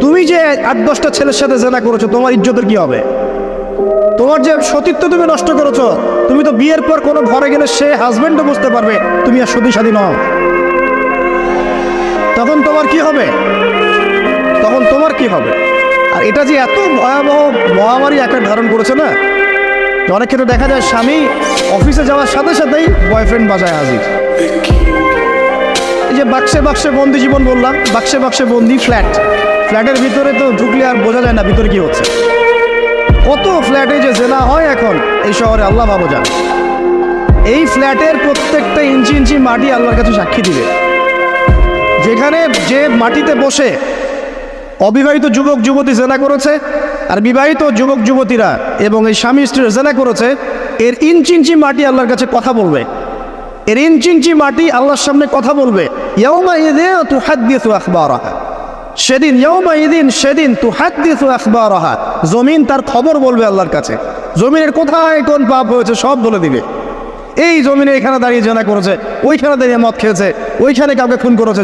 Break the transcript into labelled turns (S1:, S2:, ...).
S1: তুমি যে 8-10টা ছেলের সাথে জেনা করেছো, তোমার ইজ্জতের কি হবে? তোমার যে সতীত্ব তুমি নষ্ট করেছো। তুমি তো বিয়ের পর কোনো ঘরে গেলে সে হাজবেন্ডও বুঝতে পারবে তুমি আর সতী সাথী নও। তখন তোমার কি হবে? তখন তোমার কি হবে? আর এটা যে এত ভয়াবহ মহামারী আকার ধারণ করেছে না, অনেক ক্ষেত্রে দেখা যায় স্বামী অফিসে যাওয়ার সাথে সাথেই বয়ফ্রেন্ড বাসায় হাজির। এই যে বাক্সে বাক্সে বন্দি জীবন বললাম, বাক্সে বাক্সে বন্দি ফ্ল্যাটের ভিতরে তো ঢুকলে আর বোঝা যায় না ভিতরে কি হচ্ছে। কত ফ্ল্যাটে যে জেনা হয় এখন এই শহরে, আল্লাহ ভালো জানে। এই ফ্ল্যাটের প্রত্যেকটা ইঞ্চি ইঞ্চি মাটি আল্লাহর কাছে সাক্ষী দিবে। যেখানে যে মাটিতে বসে অবিবাহিত যুবক যুবতী জেনা করেছে আর বিবাহিত যুবক যুবতীরা এবং এই স্বামী স্ত্রীরা জেনা করেছে, এর ইঞ্চি ইঞ্চি মাটি আল্লাহর কাছে কথা বলবে। এর ইঞ্চি ইঞ্চি মাটি আল্লাহর সামনে কথা বলবে। ইয়াউমাইযিন তুহাদ্দিসু আখবারাহা, সেদিন তুহাদ্দিসু আখবারাহা, জমিন তার খবর বলবে আল্লাহর কাছে। জমিনের কোথায় কোন পাপ হয়েছে সব বলে দিবে। এই জমিনে এখানে দাঁড়িয়ে জেনা করেছে, ওইখানে দাঁড়িয়ে মদ খেয়েছে, ওইখানে কাউকে খুন করেছে।